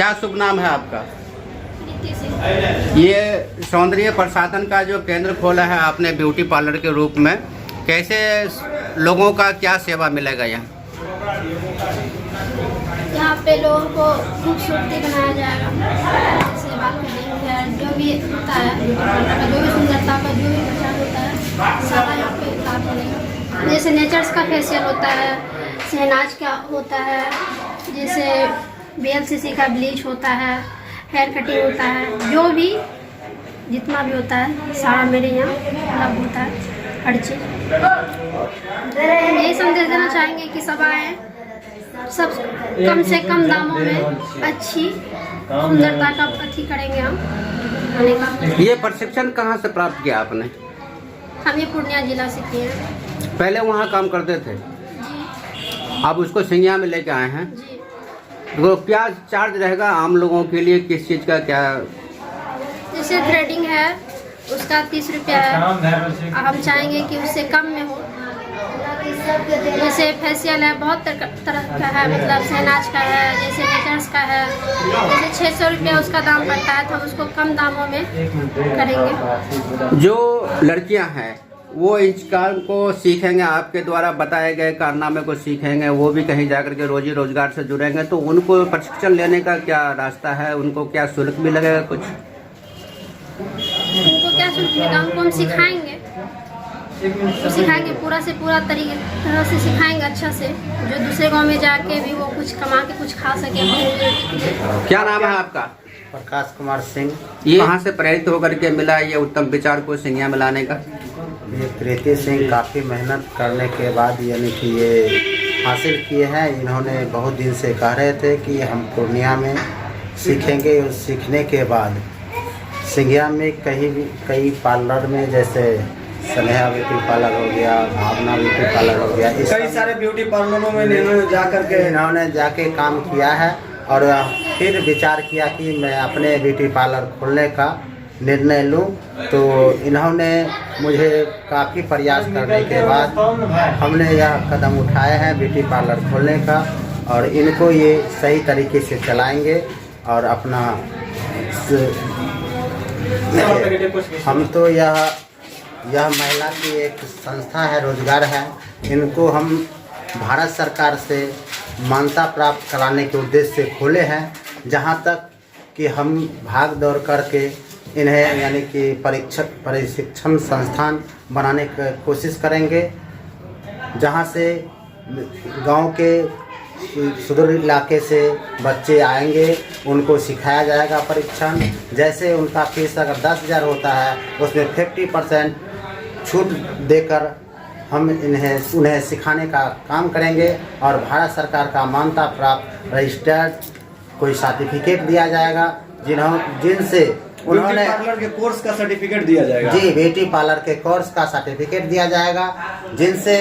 क्या शुभ नाम है आपका? ये सौंदर्य प्रसाधन का जो केंद्र खोला है आपने ब्यूटी पार्लर के रूप में, कैसे लोगों का क्या सेवा मिलेगा यहाँ? यहाँ पे लोगों को खूबसूरती बनाया जाएगा, सेवा जो भी होता है, जो भी सुंदरता का जो भी प्रचार होता है सारा यहाँ पे लाभ मिलेगा। जैसे नेचर्स का फेशियल होता है, शहनाज का होता है, जैसे VLCC का ब्लीच होता है, हेयर कटिंग होता है, जो भी जितना भी होता है सारा मेरे यहाँ उपलब्ध होता है, हर चीज़। यही संदेश देना चाहेंगे कि सब आए, सब कम से कम दामों में अच्छी सुंदरता का अति करेंगे हम आने का। ये प्रशिक्षण कहाँ से प्राप्त किया आपने? हम ये पूर्णिया जिला से किए हैं। पहले वहाँ काम करते थे, जी अब उसको सिंगिया में लेके आए हैं। जी। तो क्या चार्ज रहेगा आम लोगों के लिए, किस चीज़ का क्या? जैसे थ्रेडिंग है उसका 30 रुपया है, हम चाहेंगे कि उससे कम में हो। जैसे फेशियल है बहुत तरह का है, मतलब शहनाज का है, जैसे नेचर्स का है, जैसे 600 रुपया उसका दाम पड़ता है, तो हम उसको कम दामों में करेंगे। जो लड़कियां हैं वो इस काम को सीखेंगे, आपके द्वारा बताए गए कारनामे को सीखेंगे, वो भी कहीं जाकर के रोजी रोजगार से जुड़ेंगे, तो उनको प्रशिक्षण लेने का क्या रास्ता है? उनको क्या शुल्क भी लगेगा कुछ? उनको क्या शुल्क मिलेगा? उनको हम सिखाएंगे पूरा से पूरा तरह से सिखाएंगे अच्छा से, जो दूसरे गांव में जाके भी वो कुछ कमा के कुछ खा सके। क्या नाम है आपका? प्रकाश कुमार सिंह। ये कहाँ से प्रेरित होकर के मिला ये उत्तम विचार को सिंगिया में लाने का? ये प्रीति सिंह काफ़ी मेहनत करने के बाद यानी कि ये हासिल किए हैं। इन्होंने बहुत दिन से कह रहे थे कि हम पूर्णिया में सीखेंगे, और सीखने के बाद सिंगिया में कई पार्लर में, जैसे स्नेहा ब्यूटी पार्लर हो गया, भावना ब्यूटी पार्लर हो गया, कई सारे ब्यूटी पार्लरों में इन्होंने जाके काम किया है। और फिर विचार किया कि मैं अपने ब्यूटी पार्लर खोलने का निर्णय लूं। तो इन्होंने मुझे काफ़ी प्रयास करने के बाद हमने यह कदम उठाए हैं ब्यूटी पार्लर खोलने का, और इनको ये सही तरीके से चलाएंगे। और अपना हम तो यह महिला की एक संस्था है, रोजगार है। इनको हम भारत सरकार से मान्यता प्राप्त कराने के उद्देश्य से खोले हैं, जहां तक कि हम भाग दौड़ करके इन्हें यानी कि प्रशिक्षण संस्थान बनाने की कोशिश करेंगे, जहां से गांव के सुदूर इलाके से बच्चे आएंगे, उनको सिखाया जाएगा प्रशिक्षण। जैसे उनका फीस अगर 10,000 होता है, उसमें 50% छूट देकर हम उन्हें सिखाने का काम करेंगे। और भारत सरकार का मान्यता प्राप्त रजिस्टर्ड कोई सर्टिफिकेट दिया जाएगा, जिनसे उन्होंने पार्लर के कोर्स का सर्टिफिकेट दिया जाएगा। जी, ब्यूटी पार्लर के कोर्स का सर्टिफिकेट दिया जाएगा, जिनसे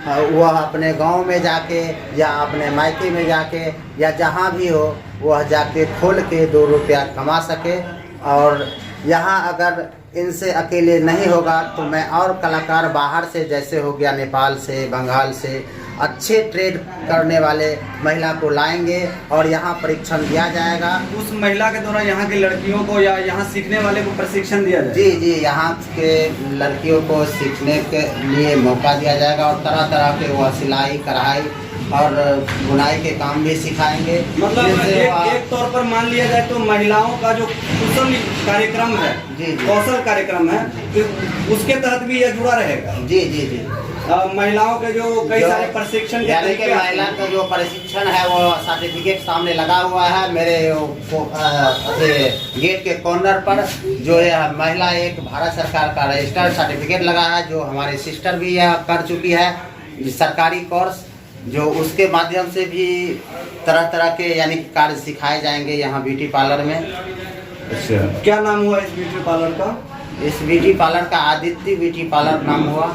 वह अपने गांव में जाके या अपने मायके में जाके या जहां भी हो वह जाके खोल के 2 रुपया कमा सके। और यहाँ अगर इनसे अकेले नहीं होगा तो मैं और कलाकार बाहर से, जैसे हो गया नेपाल से, बंगाल से, अच्छे ट्रेड करने वाले महिला को लाएंगे और यहाँ परीक्षण दिया जाएगा। उस महिला के द्वारा यहाँ की लड़कियों को या यहाँ सीखने वाले को प्रशिक्षण दिया जाएगा। जी जी, यहाँ के लड़कियों को सीखने के लिए मौका दिया जाएगा, और तरह तरह के वह सिलाई, कढ़ाई और बुनाई के काम भी सिखाएंगे। मतलब एक तौर पर मान लिया जाए तो महिलाओं का जो कौशल कार्यक्रम है, जी, कौशल कार्यक्रम है, तो उसके तहत भी यह जुड़ा रहेगा। जी जी जी। महिलाओं के जो कई सारे प्रशिक्षण यानी कि महिला का जो प्रशिक्षण है वो सर्टिफिकेट सामने लगा हुआ है मेरे गेट के कॉर्नर पर। जो है महिला एक भारत सरकार का रजिस्टर्ड सर्टिफिकेट लगा है, जो हमारी सिस्टर भी यह कर चुकी है सरकारी कोर्स, जो उसके माध्यम से भी तरह तरह के यानी कार्य सिखाए जाएंगे यहाँ ब्यूटी पार्लर में। अच्छा, क्या नाम हुआ इस ब्यूटी पार्लर का? इस ब्यूटी पार्लर का आदित्य ब्यूटी पार्लर नाम हुआ।